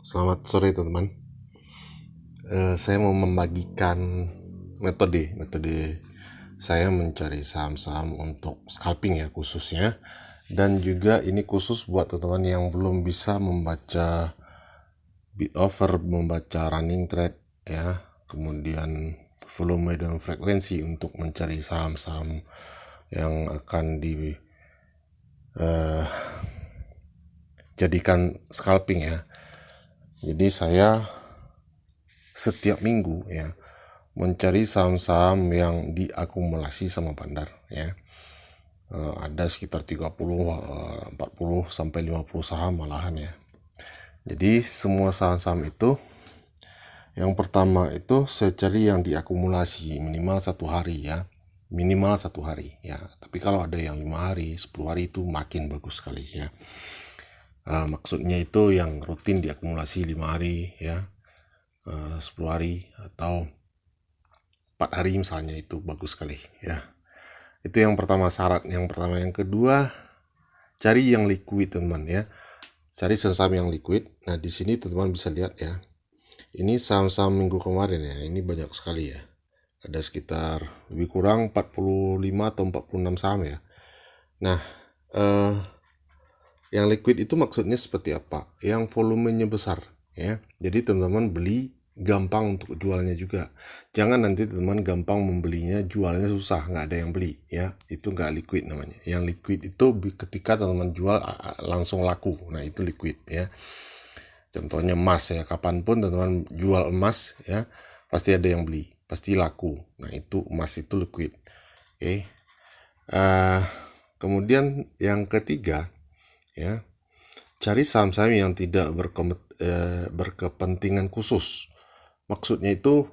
Selamat sore teman-teman. Saya mau membagikan metode saya mencari saham-saham untuk scalping ya khususnya, dan juga ini khusus buat teman-teman yang belum bisa membaca bid offer, membaca running trade ya, kemudian volume dan frekuensi untuk mencari saham-saham yang akan dijadikan scalping ya. Jadi saya setiap minggu ya mencari saham-saham yang diakumulasi sama bandar ya. Ada sekitar 30, 40 sampai 50 saham malahan ya. Jadi semua saham-saham itu, yang pertama itu saya cari yang diakumulasi minimal 1 hari ya. Minimal 1 hari ya. Tapi kalau ada yang 5 hari, 10 hari itu makin bagus sekali ya. Maksudnya itu yang rutin diakumulasi 5 hari ya, 10 hari atau 4 hari misalnya, itu bagus sekali ya. Itu yang pertama, syarat yang pertama. Yang kedua, cari yang liquid teman ya. Cari saham yang liquid. Nah, di sini teman-teman bisa lihat ya. Ini saham-saham minggu kemarin ya. Ini banyak sekali ya. Ada sekitar lebih kurang 45 atau 46 saham ya. Nah, yang liquid itu maksudnya seperti apa? Yang volumenya besar ya. Jadi teman-teman beli gampang untuk jualnya juga. Jangan nanti teman gampang membelinya, jualnya susah, nggak ada yang beli ya. Itu nggak liquid namanya. Yang liquid itu ketika teman-teman jual langsung laku. Nah, itu liquid ya. Contohnya emas ya, kapanpun teman-teman jual emas ya, pasti ada yang beli, pasti laku. Nah, itu emas itu liquid. Oke. Kemudian yang ketiga ya, cari saham-saham yang tidak berkepentingan khusus. Maksudnya itu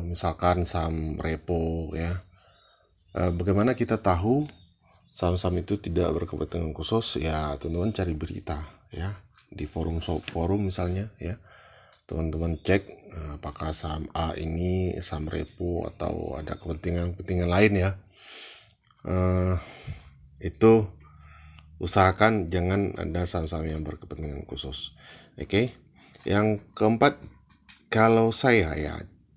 misalkan saham repo ya. Bagaimana kita tahu saham-saham itu tidak berkepentingan khusus? Ya, teman-teman cari berita ya di forum misalnya ya. Teman-teman cek apakah saham A ini saham repo atau ada kepentingan lain ya. Itu usahakan jangan ada saham-saham yang berkepentingan khusus. Oke. Yang keempat, kalau saya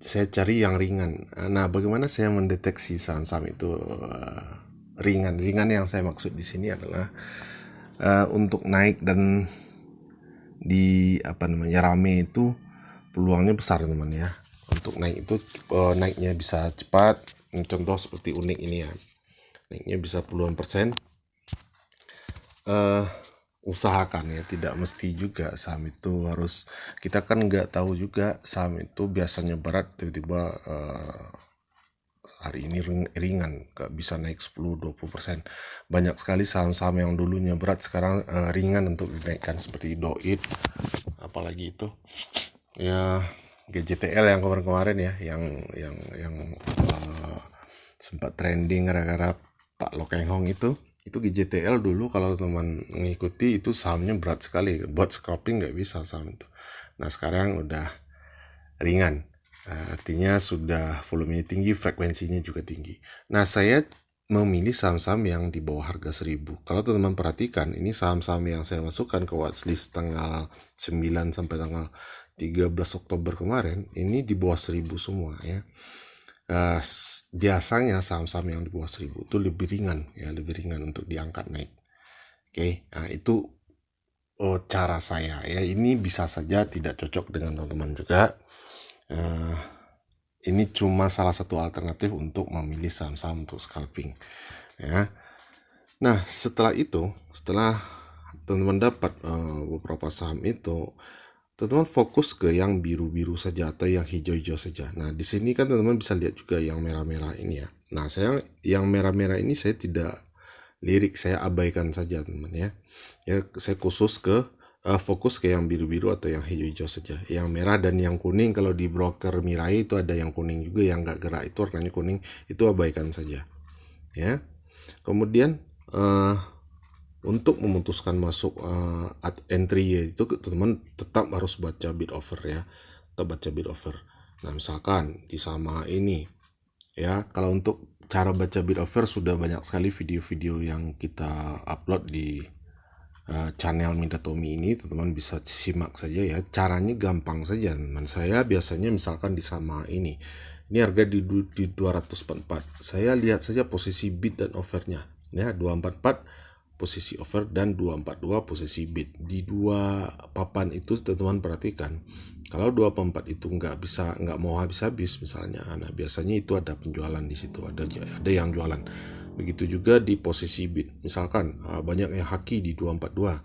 cari yang ringan. Nah, bagaimana saya mendeteksi saham-saham itu ringan? Ringan yang saya maksud di sini adalah untuk naik dan rame itu peluangnya besar teman ya. Untuk naik itu naiknya bisa cepat. Contoh seperti Unik ini ya, naiknya bisa puluhan persen. Usahakan ya, tidak mesti juga saham itu harus, kita kan nggak tahu juga saham itu biasanya berat, tiba-tiba hari ini ringan, bisa naik 10-20%. Banyak sekali saham-saham yang dulunya berat sekarang ringan untuk dinaikkan, seperti Doit, apalagi itu ya, GJTL yang kemarin-kemarin ya, yang sempat trending gara-gara Pak Lokeng Hong itu GJTL dulu kalau teman mengikuti itu sahamnya berat sekali, buat scalping nggak bisa saham itu. Nah, sekarang udah ringan, artinya sudah volumenya tinggi, frekuensinya juga tinggi. Nah, saya memilih saham-saham yang di bawah harga 1000. Kalau teman-teman perhatikan, ini saham-saham yang saya masukkan ke watchlist tanggal 9 sampai tanggal 13 Oktober kemarin, ini di bawah 1000 semua ya. Biasanya saham-saham yang di bawah 1000 itu lebih ringan ya, lebih ringan untuk diangkat naik. Oke. Nah, itu cara saya ya. Ini bisa saja tidak cocok dengan teman-teman juga. Ini cuma salah satu alternatif untuk memilih saham-saham untuk scalping ya. Nah, setelah teman-teman dapat beberapa saham itu, teman-teman fokus ke yang biru-biru saja atau yang hijau-hijau saja. Nah, di sini kan teman-teman bisa lihat juga yang merah-merah ini ya. Nah, saya yang merah-merah ini saya tidak lirik, saya abaikan saja teman ya. Ya, saya fokus ke yang biru-biru atau yang hijau-hijau saja. Yang merah dan yang kuning, kalau di broker Mirai itu ada yang kuning juga, yang nggak gerak itu warnanya kuning, itu abaikan saja ya. Kemudian untuk memutuskan masuk entry itu teman tetap harus baca bid offer ya, tetap baca bid offer. Nah, misalkan di sama ini ya, kalau untuk cara baca bid offer sudah banyak sekali video-video yang kita upload di channel Midatomi ini, teman-teman bisa simak saja ya. Caranya gampang saja, teman. Saya biasanya misalkan di sama ini harga di 244. Saya lihat saja posisi bid dan offernya ya, 244 posisi offer dan 242 posisi bid. Di dua papan itu teman-teman perhatikan, kalau 244 itu nggak mau habis-habis misalnya, nah biasanya itu ada penjualan di situ, ada yang jualan. Begitu juga di posisi bid, misalkan banyak yang haki di 242,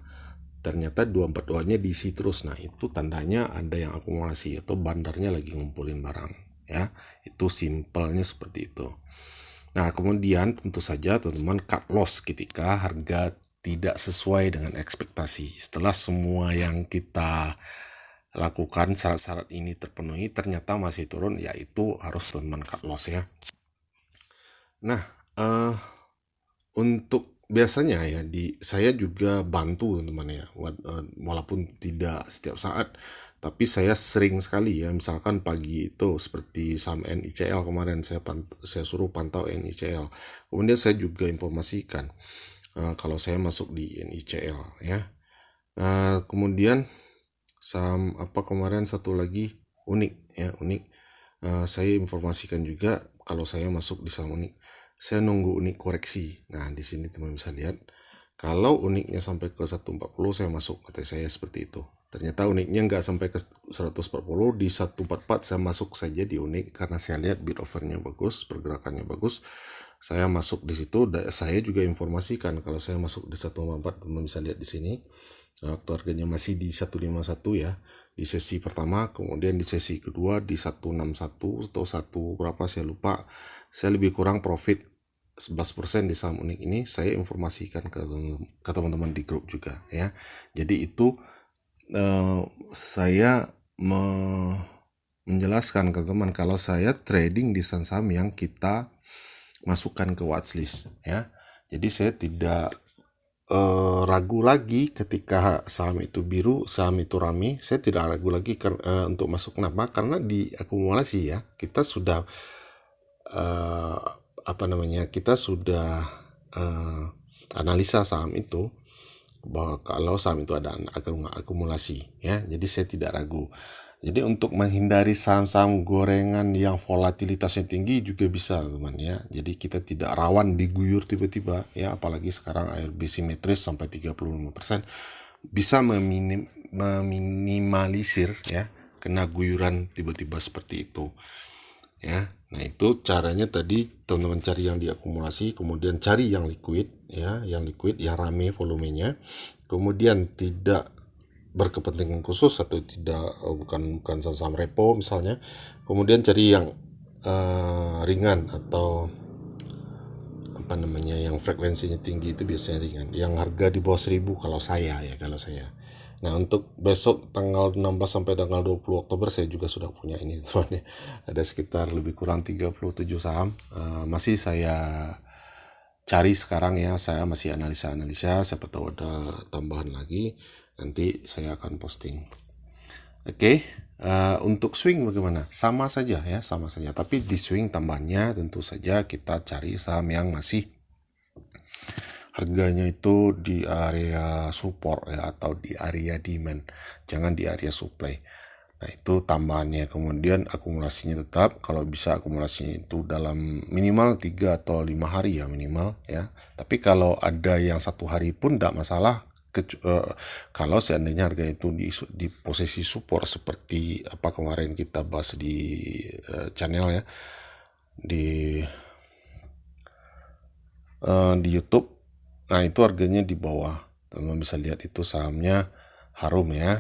ternyata 242-nya diisi terus, nah itu tandanya ada yang akumulasi atau bandarnya lagi ngumpulin barang ya. Itu simpelnya seperti itu. Nah, kemudian tentu saja teman-teman cut loss ketika harga tidak sesuai dengan ekspektasi. Setelah semua yang kita lakukan syarat-syarat ini terpenuhi, ternyata masih turun, yaitu harus teman-teman cut loss ya. Nah, untuk biasanya ya saya juga bantu teman-teman ya, walaupun tidak setiap saat, tapi saya sering sekali ya, misalkan pagi itu seperti saham NICL kemarin saya suruh pantau NICL, kemudian saya juga informasikan kalau saya masuk di NICL ya. Kemudian saham apa kemarin satu lagi Unik ya, Unik, saya informasikan juga kalau saya masuk di saham Unik. Saya nunggu Unik koreksi. Nah, di sini teman bisa lihat, kalau Uniknya sampai ke 140 saya masuk, kata saya seperti itu. Ternyata Uniknya nggak sampai ke 140, di 144 saya masuk saja di Unik karena saya lihat bid offernya bagus, pergerakannya bagus. Saya masuk di situ. Saya juga informasikan kalau saya masuk di 144, teman bisa lihat di sini. Waktu harganya masih di 151 ya, di sesi pertama, kemudian di sesi kedua di 161 atau berapa saya lupa, saya lebih kurang profit 11% di saham Unik ini. Saya informasikan ke teman-teman di grup juga ya. Jadi itu saya menjelaskan ke teman kalau saya trading di saham-saham yang kita masukkan ke watchlist ya. Jadi saya tidak ragu lagi ketika saham itu biru, saham itu rame, saya tidak ragu lagi untuk masuk. Kenapa? Karena di akumulasi ya, kita sudah kita sudah analisa saham itu bahwa kalau saham itu ada akumulasi ya, jadi saya tidak ragu. Jadi untuk menghindari saham-saham gorengan yang volatilitasnya tinggi juga bisa teman ya. Jadi kita tidak rawan diguyur tiba-tiba ya, apalagi sekarang ARB simetris sampai 35%, bisa meminimalisir ya kena guyuran tiba-tiba seperti itu ya. Nah, itu caranya tadi teman-teman cari yang diakumulasi, kemudian cari yang liquid ya, yang rame volumenya, kemudian tidak berkepentingan khusus atau tidak bukan saham repo misalnya, kemudian cari yang ringan atau yang frekuensinya tinggi, itu biasanya ringan, yang harga di bawah 1000 kalau saya. Nah, untuk besok tanggal 16 sampai tanggal 20 Oktober saya juga sudah punya ini teman ya, ada sekitar lebih kurang 37 saham, masih saya cari sekarang ya, saya masih analisa, siapa tahu ada tambahan lagi, nanti saya akan posting. Oke. Untuk swing bagaimana? Sama saja, tapi di swing tambahannya tentu saja kita cari saham yang masih harganya itu di area support ya, atau di area demand, jangan di area supply. Nah, itu tambahannya. Kemudian akumulasinya tetap, kalau bisa akumulasinya itu dalam minimal 3 atau 5 hari ya minimal ya. Tapi kalau ada yang 1 hari pun tidak masalah, kalau seandainya harga itu di posisi support seperti apa kemarin kita bahas di channel ya, di YouTube. Nah, itu harganya di bawah, teman bisa lihat itu sahamnya Harum ya.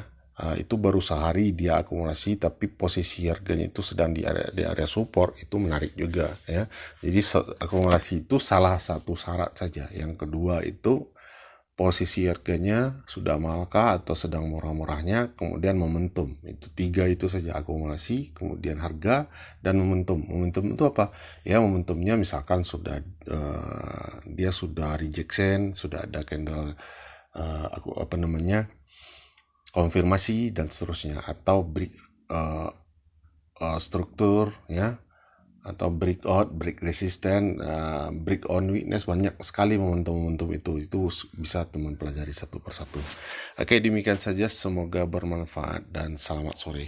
Itu baru sehari dia akumulasi, tapi posisi harganya itu sedang di area support, itu menarik juga ya. Jadi akumulasi itu salah satu syarat saja. Yang kedua itu posisi harganya sudah malakah atau sedang murah-murahnya, kemudian momentum. Itu 3 itu saja, akumulasi, kemudian harga, dan momentum. Momentum itu apa? Ya, momentumnya misalkan sudah dia sudah rejection, sudah ada candle konfirmasi dan seterusnya, atau break struktur ya, atau breakout, break resistant, break on weakness, banyak sekali momentum-momentum itu bisa teman pelajari satu persatu. Oke, demikian saja, semoga bermanfaat dan selamat sore.